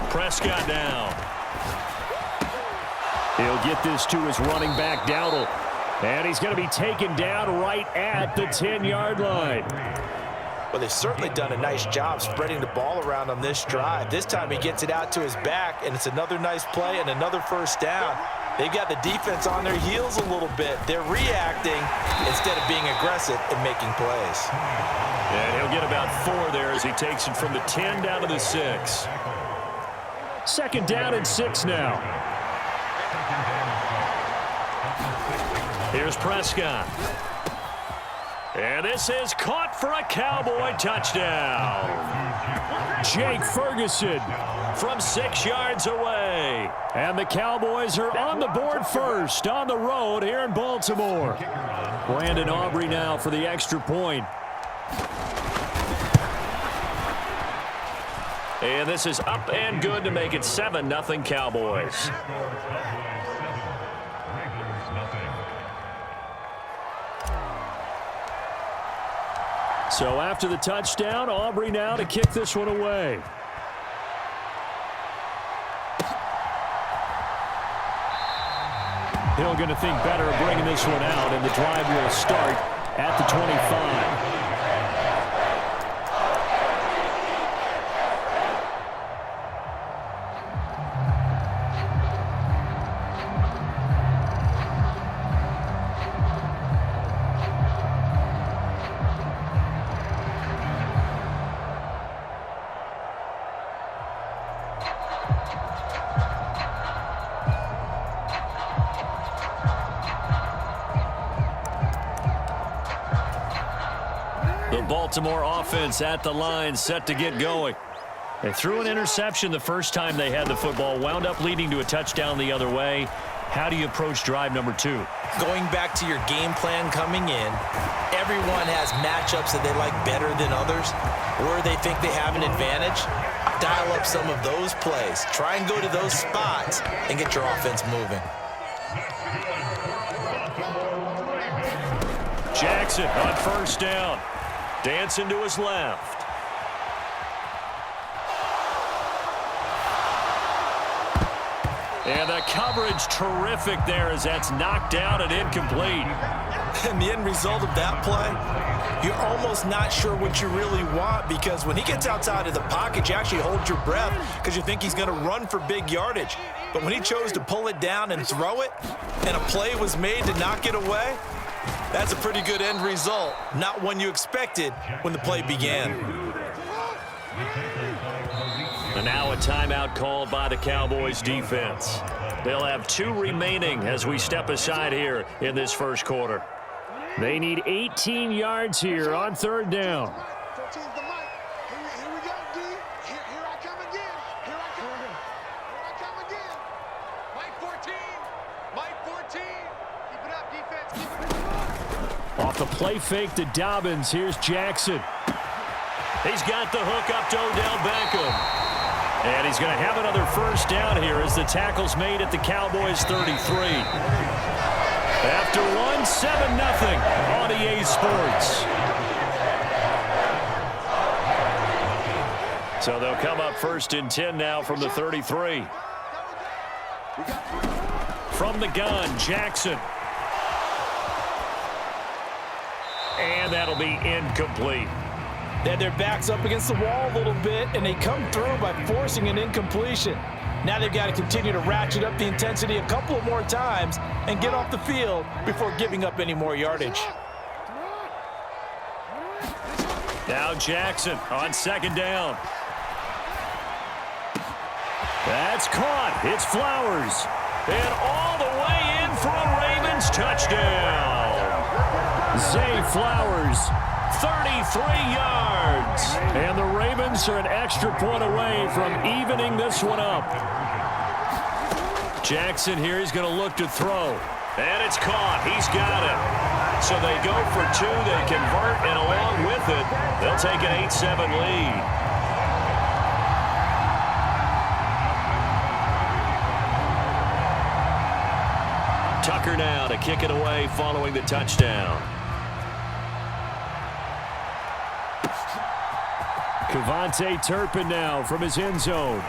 Prescott now. He'll get this to his running back, Dowdle. And he's going to be taken down right at the 10-yard line. Well, they've certainly done a nice job spreading the ball around on this drive. This time he gets it out to his back, and it's another nice play and another first down. They've got the defense on their heels a little bit. They're reacting instead of being aggressive and making plays. And he'll get about 4 there as he takes it from the 10 down to the 6. Second down and 6 now. Here's Prescott. And this is caught for a Cowboy touchdown. Jake Ferguson from 6 yards away. And the Cowboys are on the board first on the road here in Baltimore. Brandon Aubrey now for the extra point. And this is up and good to make it 7-0 Cowboys. So after the touchdown, Aubrey now to kick this one away. Hill going to think better of bringing this one out, and the drive will start at the 25. Baltimore offense at the line, set to get going. They threw an interception the first time they had the football, wound up leading to a touchdown the other way. How do you approach drive number 2? Going back to your game plan coming in, everyone has matchups that they like better than others, where they think they have an advantage. Dial up some of those plays. Try and go to those spots and get your offense moving. Jackson on first down. Dancing to his left. And the coverage terrific there as that's knocked down and incomplete. And the end result of that play, you're almost not sure what you really want, because when he gets outside of the pocket, you actually hold your breath because you think he's going to run for big yardage. But when he chose to pull it down and throw it, and a play was made to knock it away, that's a pretty good end result. Not one you expected when the play began. And now a timeout called by the Cowboys defense. They'll have 2 remaining as we step aside here in this first quarter. They need 18 yards here on third down. Off the play fake to Dobbins. Here's Jackson. He's got the hook up to Odell Beckham. And he's going to have another first down here as the tackle's made at the Cowboys 33. After one, 7-0 on EA Sports. So they'll come up first and 10 now from the 33. From the gun, Jackson. And that'll be incomplete. They had their backs up against the wall a little bit, and they come through by forcing an incompletion. Now they've got to continue to ratchet up the intensity a couple of more times and get off the field before giving up any more yardage. Now Jackson on second down. That's caught. It's Flowers. And all the way in for a Ravens touchdown. Zay Flowers, 33 yards. And the Ravens are an extra point away from evening this one up. Jackson here, he's going to look to throw. And it's caught. He's got it. So they go for 2. They convert, and along with it, they'll take an 8-7 lead. Tucker now to kick it away following the touchdown. Devontae Turpin now from his end zone.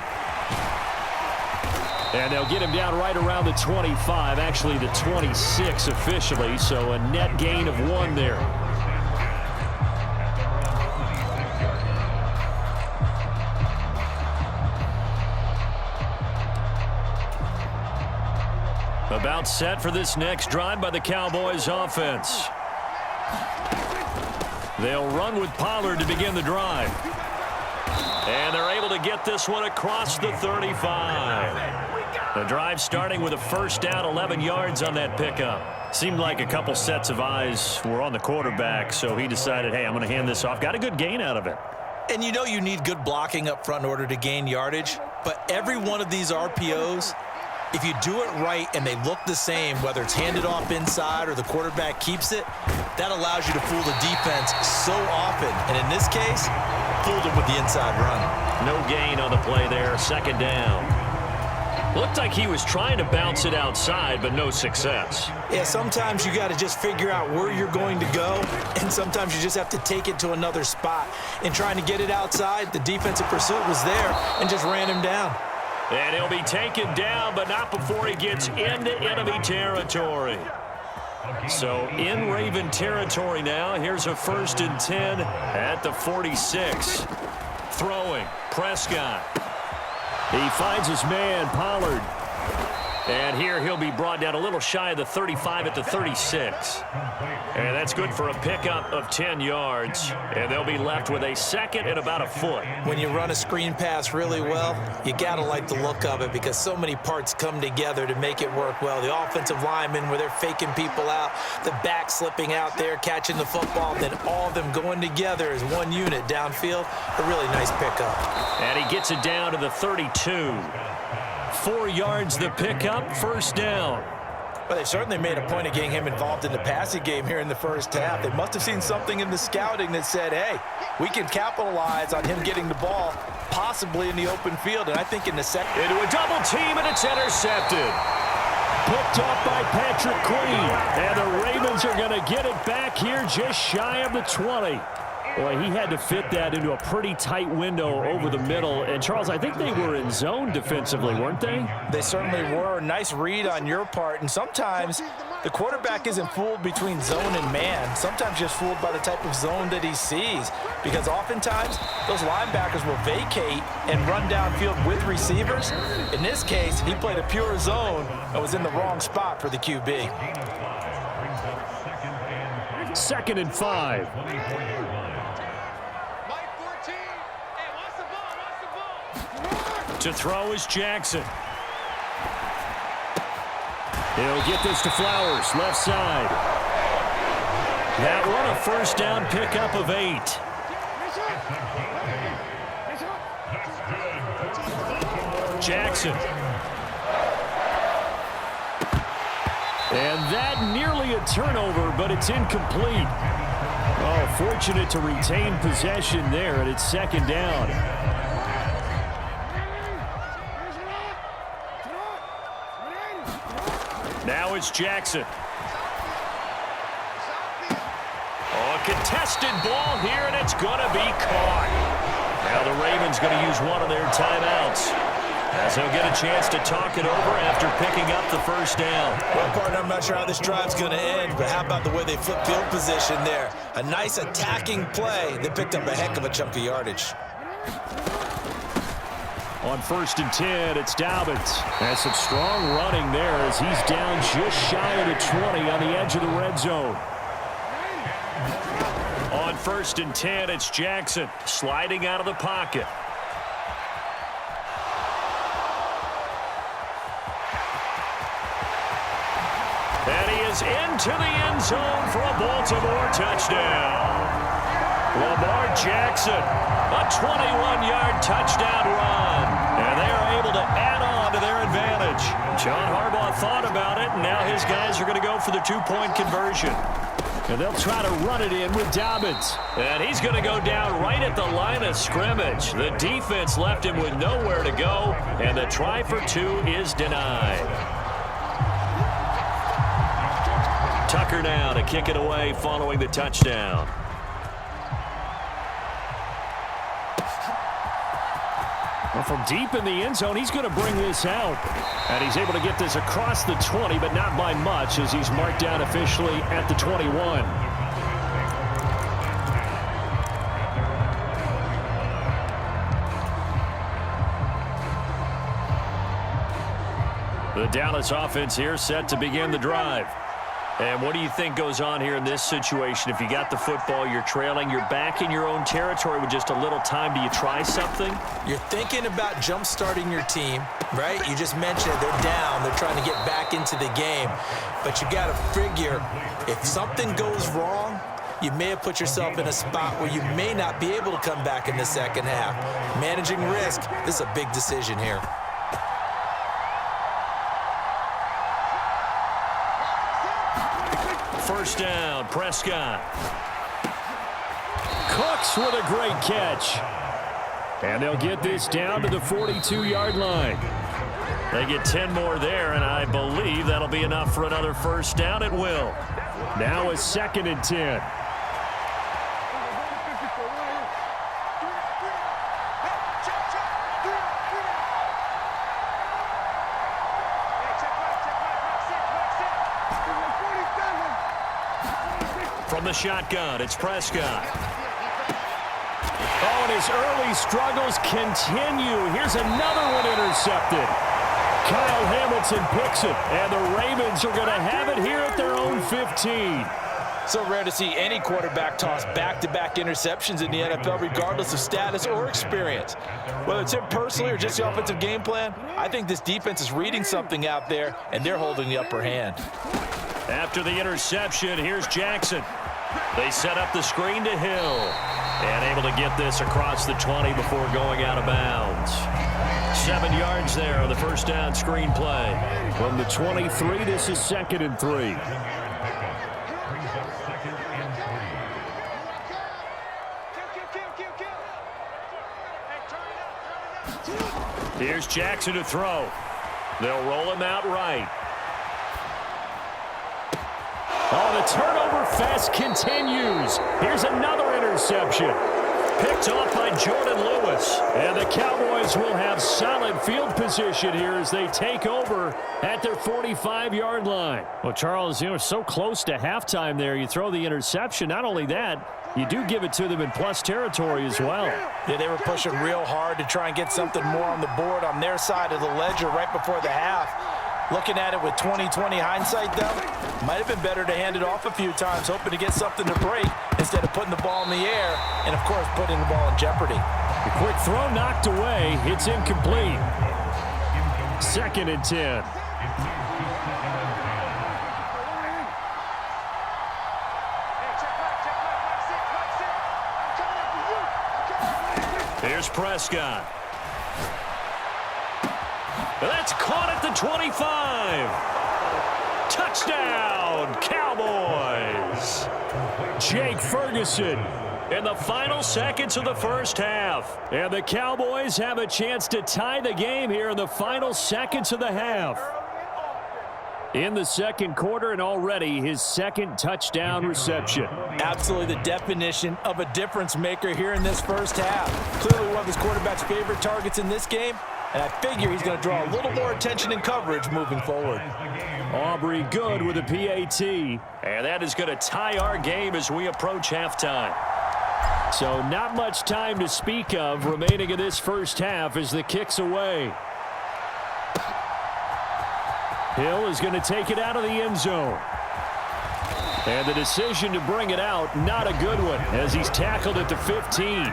And they'll get him down right around the 25, actually the 26 officially, so a net gain of 1 there. About set for this next drive by the Cowboys offense. They'll run with Pollard to begin the drive. And they're able to get this one across the 35. The drive starting with a first down, 11 yards on that pickup. Seemed like a couple sets of eyes were on the quarterback, so he decided, hey, I'm going to hand this off. Got a good gain out of it. And you know you need good blocking up front in order to gain yardage, but every one of these RPOs, if you do it right and they look the same, whether it's handed off inside or the quarterback keeps it, that allows you to fool the defense so often. And in this case, fooled them with the inside run. No gain on the play there, second down. Looked like he was trying to bounce it outside, but no success. Yeah, sometimes you got to just figure out where you're going to go, and sometimes you just have to take it to another spot. In trying to get it outside, the defensive pursuit was there and just ran him down. And he'll be taken down, but not before he gets into enemy territory. So in Raven territory now. Here's a 1st and 10 at the 46. Throwing, Prescott. He finds his man, Pollard. And here he'll be brought down a little shy of the 35 at the 36. And that's good for a pickup of 10 yards. And they'll be left with a second and about a foot. When you run a screen pass really well, you got to like the look of it because so many parts come together to make it work well. The offensive linemen where they're faking people out, the back slipping out there, catching the football, then all of them going together as one unit downfield. A really nice pickup. And he gets it down to the 32. 4 yards the pickup, first down. Well, they certainly made a point of getting him involved in the passing game here in the first half. They must have seen something in the scouting that said, hey, we can capitalize on him getting the ball possibly in the open field. And I think in the second. Into a double team, and it's intercepted. Picked up by Patrick Queen. And the Ravens are going to get it back here just shy of the 20. Boy, he had to fit that into a pretty tight window over the middle. And, Charles, I think they were in zone defensively, weren't they? They certainly were. Nice read on your part. And sometimes the quarterback isn't fooled between zone and man. Sometimes just fooled by the type of zone that he sees. Because oftentimes those linebackers will vacate and run downfield with receivers. In this case, he played a pure zone and was in the wrong spot for the QB. 2nd and 5. To throw is Jackson. He'll get this to Flowers, left side. That one a first down pickup of 8. Jackson. And that nearly a turnover, but it's incomplete. Oh, fortunate to retain possession there, and it's second down. Now it's Jackson. Oh, contested ball here, and it's going to be caught. Now the Ravens going to use one of their timeouts, as they'll get a chance to talk it over after picking up the first down. Well, partner, I'm not sure how this drive's going to end, but how about the way they flip field position there? A nice attacking play. They picked up a heck of a chunk of yardage. On 1st and 10, it's Dobbins. That's some strong running there as he's down just shy of the 20 on the edge of the red zone. On 1st and 10, it's Jackson sliding out of the pocket. And he is into the end zone for a Baltimore touchdown. Lamar Jackson, a 21-yard touchdown run. And they are able to add on to their advantage. John Harbaugh thought about it, and now his guys are going to go for the 2-point conversion. And they'll try to run it in with Dobbins. And he's going to go down right at the line of scrimmage. The defense left him with nowhere to go, and the try for 2 is denied. Tucker now to kick it away following the touchdown. Well, from deep in the end zone, he's going to bring this out. And he's able to get this across the 20, but not by much, as he's marked down officially at the 21. The Dallas offense here set to begin the drive. And what do you think goes on here in this situation? If you got the football, you're trailing, you're back in your own territory with just a little time. Do you try something? You're thinking about jump-starting your team, right? You just mentioned it. They're down. They're trying to get back into the game. But you got to figure, if something goes wrong, you may have put yourself in a spot where you may not be able to come back in the second half. Managing risk, this is a big decision here. First down, Prescott. Cooks with a great catch. And they'll get this down to the 42-yard line. They get 10 more there, and I believe that'll be enough for another first down. It will. Now a 2nd and 10. From the shotgun, it's Prescott. Oh, and his early struggles continue. Here's another one intercepted. Kyle Hamilton picks it, and the Ravens are going to have it here at their own 15. So rare to see any quarterback toss back-to-back interceptions in the NFL, regardless of status or experience. Whether it's him personally or just the offensive game plan, I think this defense is reading something out there, and they're holding the upper hand. After the interception, here's Jackson. They set up the screen to Hill. And able to get this across the 20 before going out of bounds. 7 yards there on the first down screen play. From the 23, this is 2nd and 3. Here's Jackson to throw. They'll roll him out right. Oh, the turnover fest continues. Here's another interception. Picked off by Jordan Lewis. And the Cowboys will have solid field position here as they take over at their 45-yard line. Well, Charles, you know, so close to halftime there. You throw the interception. Not only that, you do give it to them in plus territory as well. Yeah, they were pushing real hard to try and get something more on the board on their side of the ledger right before the half. Looking at it with 20/20 hindsight, though, might have been better to hand it off a few times, hoping to get something to break instead of putting the ball in the air and, of course, putting the ball in jeopardy. The quick throw knocked away. It's incomplete. 2nd and 10. Here's Prescott. That's caught at the 25. Touchdown, Cowboys. Jake Ferguson in the final seconds of the first half. And the Cowboys have a chance to tie the game here in the final seconds of the half. In the second quarter, and already his 2nd touchdown reception. Absolutely the definition of a difference maker here in this first half. Clearly one of his quarterback's favorite targets in this game. And I figure he's going to draw a little more attention and coverage moving forward. Aubrey Good with a PAT. And that is going to tie our game as we approach halftime. So not much time to speak of remaining in this first half as the kick's away. Hill is going to take it out of the end zone. And the decision to bring it out, not a good one, as he's tackled at the 15.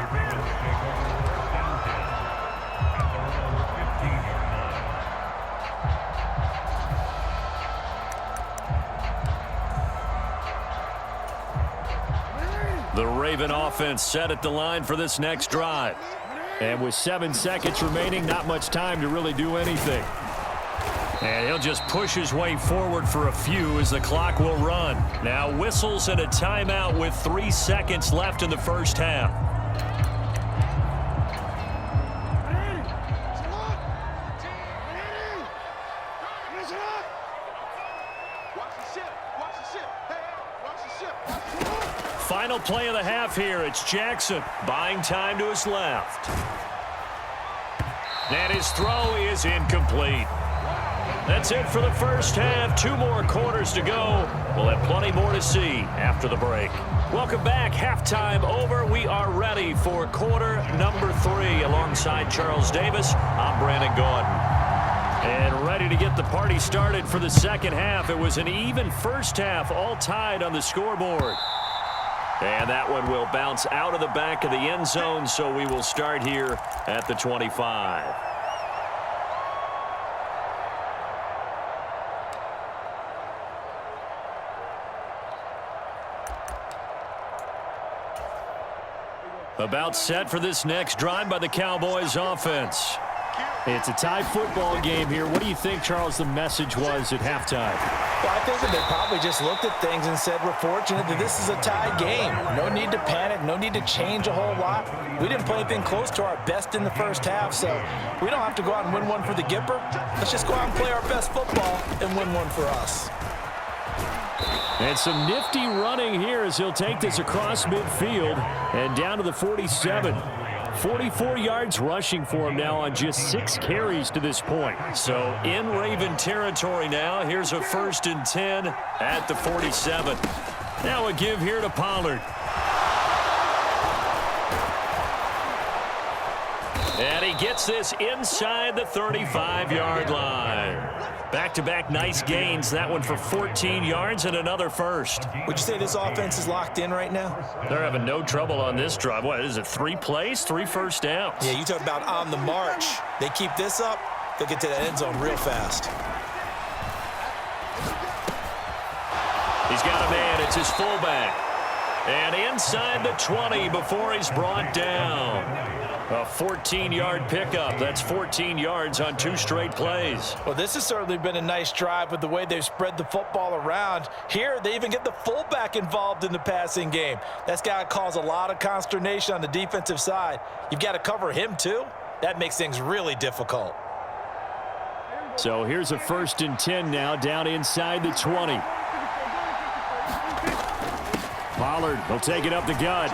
The Raven offense set at the line for this next drive. And with 7 seconds remaining, not much time to really do anything. And he'll just push his way forward for a few as the clock will run. Now whistles and a timeout with 3 seconds left in the first half. Final play of the half here. It's Jackson buying time to his left. And his throw is incomplete. That's it for the first half. 2 more quarters to go. We'll have plenty more to see after the break. Welcome back. Halftime over. We are ready for quarter number 3. Alongside Charles Davis, I'm Brandon Gordon. And ready to get the party started for the second half. It was an even first half, all tied on the scoreboard. And that one will bounce out of the back of the end zone, so we will start here at the 25. About set for this next drive by the Cowboys offense. It's a tie football game here. What do you think, Charles, the message was at halftime? Well, I think that they probably just looked at things and said, we're fortunate that this is a tie game. No need to panic, no need to change a whole lot. We didn't play anything close to our best in the first half, so we don't have to go out and win one for the Gipper. Let's just go out and play our best football and win one for us. And some nifty running here as he'll take this across midfield and down to the 47. 44 yards rushing for him now on just 6 carries to this point. So in Raven territory now. Here's a 1st and 10 at the 47. Now a give here to Pollard. And he gets this inside the 35-yard line. Back-to-back nice gains. That one for 14 yards and another first. Would you say this offense is locked in right now? They're having no trouble on this drive. What is it, 3 plays, 3 first downs? Yeah, you talk about on the march. They keep this up, they'll get to the end zone real fast. He's got a man. It's his fullback. And inside the 20 before he's brought down. A 14-yard pickup. That's 14 yards on 2 straight plays. Well, this has certainly been a nice drive with the way they've spread the football around. Here, they even get the fullback involved in the passing game. That's got to cause a lot of consternation on the defensive side. You've got to cover him, too. That makes things really difficult. So here's a 1st and 10 now, down inside the 20. Pollard will take it up the gut.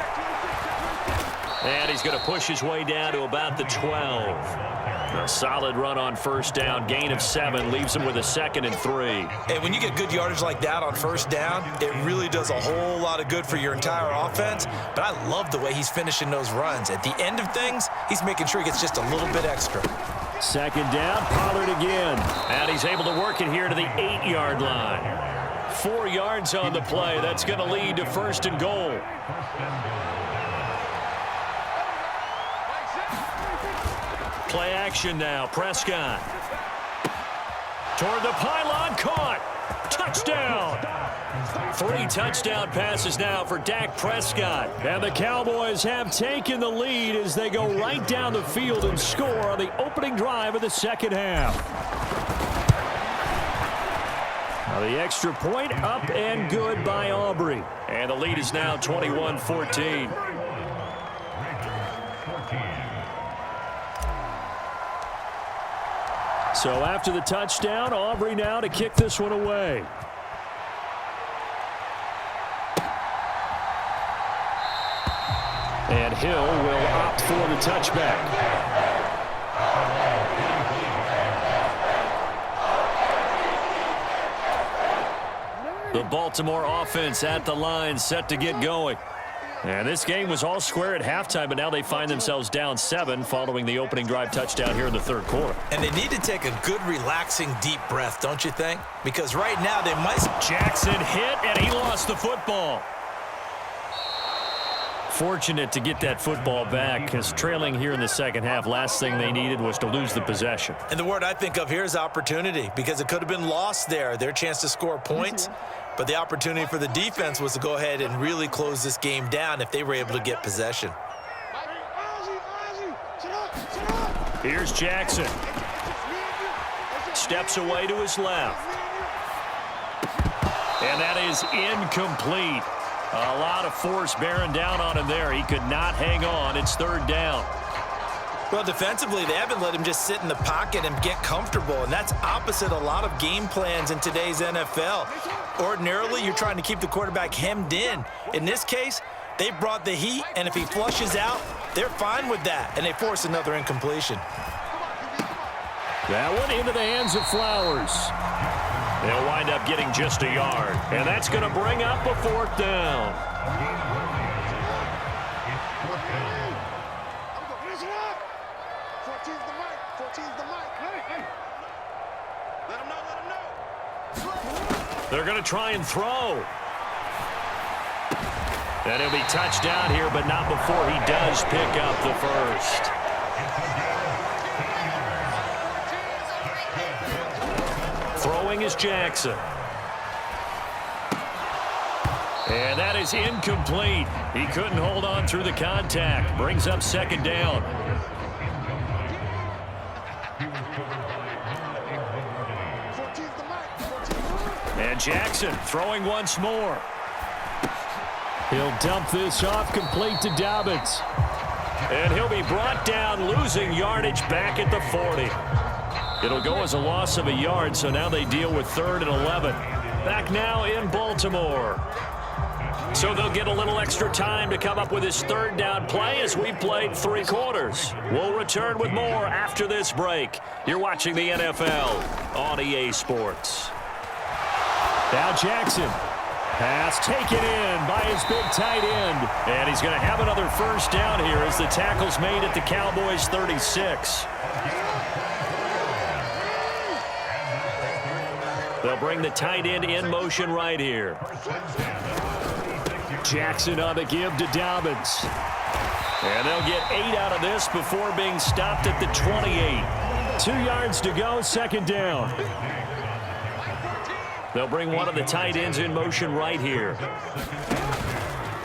And he's going to push his way down to about the 12. A solid run on first down. Gain of 7 leaves him with a 2nd and 3. And when you get good yardage like that on first down, it really does a whole lot of good for your entire offense. But I love the way he's finishing those runs. At the end of things, he's making sure he gets just a little bit extra. 2nd down, Pollard again. And he's able to work it here to the 8-yard line. 4 yards on the play. That's going to lead to 1st and goal. Play action now. Prescott. Toward the pylon. Caught. Touchdown. 3 touchdown passes now for Dak Prescott. And the Cowboys have taken the lead as they go right down the field and score on the opening drive of the second half. Now the extra point up and good by Aubrey. And the lead is now 21-14. So after the touchdown, Aubrey now to kick this one away. And Hill will opt for the touchback. The Baltimore offense at the line, set to get going. And this game was all square at halftime, but now they find themselves down 7 following the opening drive touchdown here in the 3rd quarter. And they need to take a good, relaxing, deep breath, don't you think? Because right now they might... Jackson hit, and he lost the football. Fortunate to get that football back, because trailing here in the second half, last thing they needed was to lose the possession. And the word I think of here is opportunity, because it could have been lost there, their chance to score points. But the opportunity for the defense was to go ahead and really close this game down if they were able to get possession. Here's Jackson. Steps away to his left. And that is incomplete. A lot of force bearing down on him there. He could not hang on. It's 3rd down. Well, defensively, they haven't let him just sit in the pocket and get comfortable, and that's opposite a lot of game plans in today's NFL. Ordinarily, you're trying to keep the quarterback hemmed in. In this case, they brought the heat, and if he flushes out, they're fine with that, and they force another incompletion. That one into the hands of Flowers. They'll wind up getting just a yard. And that's going to bring up a 4th down. They're going to try and throw. And he'll be touched down here, but not before he does pick up the first. Throwing is Jackson. And that is incomplete. He couldn't hold on through the contact. Brings up 2nd down. And Jackson throwing once more. He'll dump this off complete to Dobbins. And he'll be brought down, losing yardage back at the 40. It'll go as a loss of a yard, so now they deal with 3rd and 11. Back now in Baltimore. So they'll get a little extra time to come up with his 3rd down play as we played 3 quarters. We'll return with more after this break. You're watching the NFL on EA Sports. Now Jackson. Pass taken in by his big tight end. And he's going to have another 1st down here as the tackle's made at the Cowboys 36. They'll bring the tight end in motion right here. Jackson on the give to Dobbins. And they'll get 8 out of this before being stopped at the 28. 2 yards to go, 2nd down. They'll bring one of the tight ends in motion right here.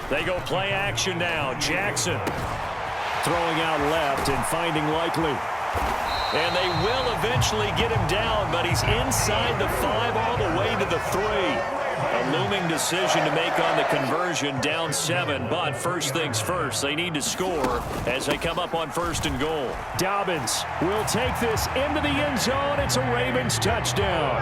They go play action now. Jackson throwing out left and finding Likely. And they will eventually get him down, but he's inside the 5 all the way to the 3. A looming decision to make on the conversion, down 7. But first things first, they need to score as they come up on 1st and goal. Dobbins will take this into the end zone. It's a Ravens touchdown.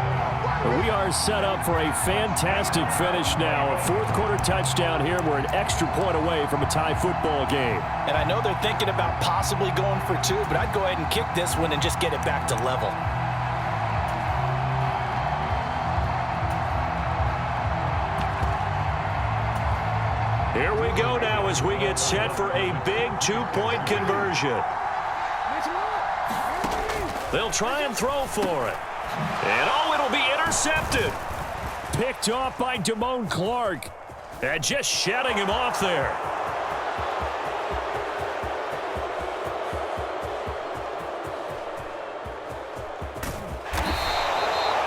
We are set up for a fantastic finish now. A 4th quarter touchdown here. We're an extra point away from a tie football game. And I know they're thinking about possibly going for 2, but I'd go ahead and kick this one and just get it back to level. Here we go now as we get set for a big 2-point conversion. They'll try and throw for it. And oh, it'll be intercepted. Picked off by Damone Clark. And just shedding him off there.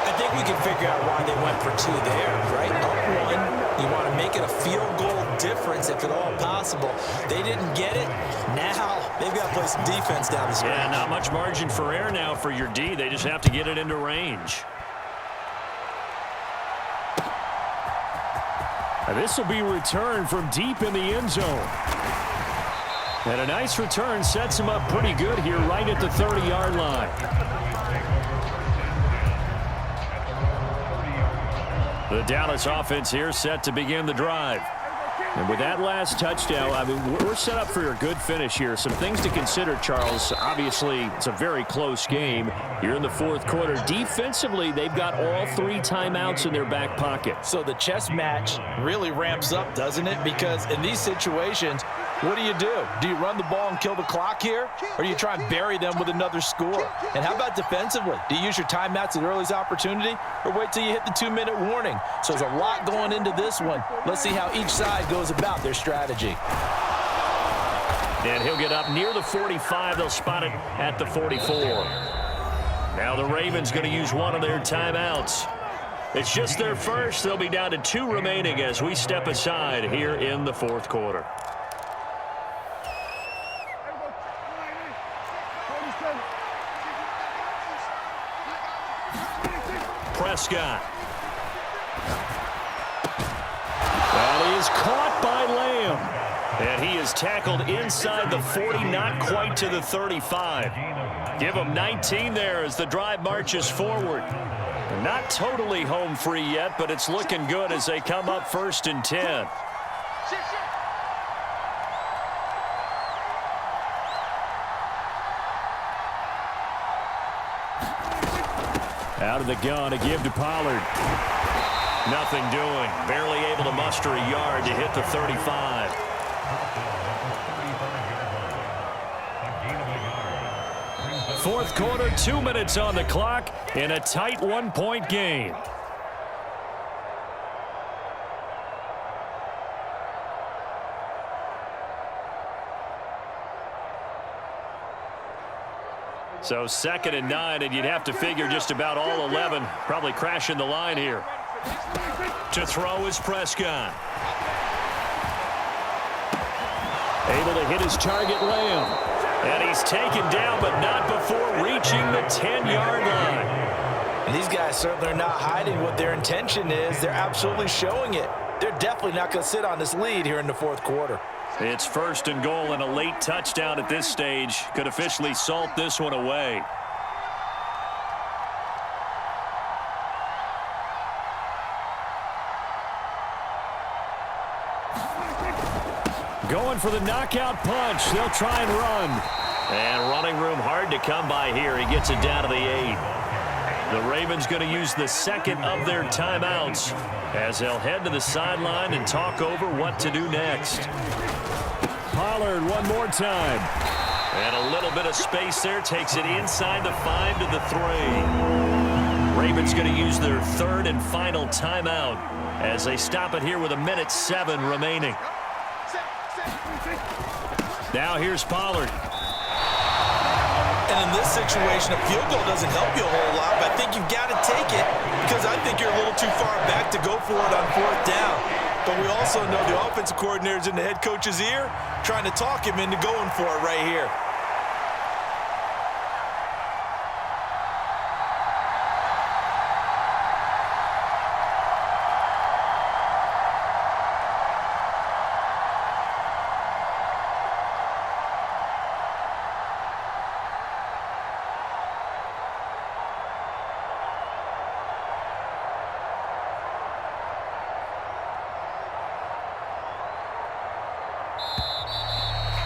I think we can figure out why they went for 2 there, right? Up 1, you want to make it a field goal difference if at all possible. They didn't get it. Now they've got to play some defense down the stretch. Yeah, not much margin for error now for your D. They just have to get it into range. And this will be returned from deep in the end zone. And a nice return sets him up pretty good here right at the 30-yard line. The Dallas offense here set to begin the drive. And with that last touchdown, I mean, we're set up for a good finish here. Some things to consider, Charles. Obviously, it's a very close game. You're in the 4th quarter. Defensively, they've got all 3 timeouts in their back pocket. So the chess match really ramps up, doesn't it? Because in these situations, what do? Do you run the ball and kill the clock here? Or do you try and bury them with another score? And how about defensively? Do you use your timeouts at earliest opportunity? Or wait till you hit the 2-minute warning? So there's a lot going into this one. Let's see how each side goes about their strategy. And he'll get up near the 45. They'll spot it at the 44. Now the Ravens going to use one of their timeouts. It's just their first. They'll be down to 2 remaining as we step aside here in the 4th quarter. Prescott. And he is caught by Lamb. And he is tackled inside the 40, not quite to the 35. Give him 19 there as the drive marches forward. Not totally home free yet, but it's looking good as they come up 1st and 10. Out of the gun, a give to Pollard. Nothing doing. Barely able to muster a yard to hit the 35. Fourth quarter, 2 minutes on the clock in a tight one-point game. So 2nd and 9, and you'd have to figure just about all 11 probably crashing the line here. To throw is Prescott. Able to hit his target, Lamb. And he's taken down, but not before reaching the 10-yard line. And these guys certainly are not hiding what their intention is. They're absolutely showing it. They're definitely not going to sit on this lead here in the fourth quarter. It's 1st and goal, and a late touchdown at this stage could officially salt this one away. Going for the knockout punch. They'll try and run. And running room hard to come by here. He gets it down to the 8. The Ravens going to use the 2nd of their timeouts as they'll head to the sideline and talk over what to do next. Pollard one more time. And a little bit of space there. Takes it inside the 5 to the 3. Ravens going to use their 3rd and final timeout as they stop it here with 1:07 remaining. Now here's Pollard. And in this situation, a field goal doesn't help you a whole lot, but I think you've got to take it because I think you're a little too far back to go for it on 4th down. But we also know the offensive coordinator's in the head coach's ear trying to talk him into going for it right here.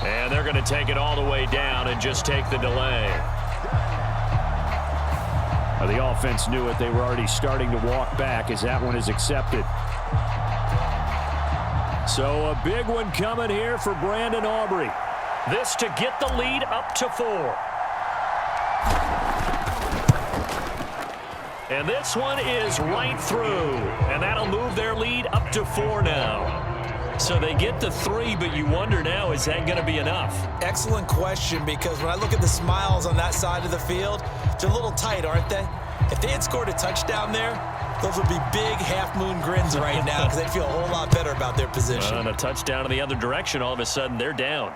And they're going to take it all the way down and just take the delay. The offense knew it. They were already starting to walk back as that one is accepted. So a big one coming here for Brandon Aubrey. This to get the lead up to 4. And this one is right through. And that'll move their lead up to 4 now. So they get the 3, but you wonder now, is that going to be enough? Excellent question, because when I look at the smiles on that side of the field, they're a little tight, aren't they? If they had scored a touchdown there, those would be big half-moon grins right now because they'd feel a whole lot better about their position. On a touchdown in the other direction, all of a sudden they're down.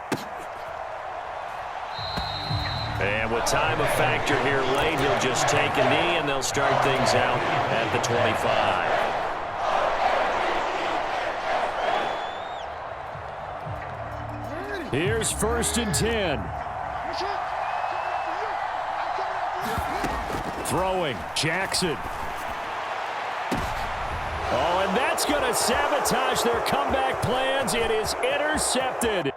And with time a factor here late, he'll just take a knee, and they'll start things out at the 25. Here's 1st and 10. Throwing, Jackson. Oh, and that's going to sabotage their comeback plans. It is intercepted.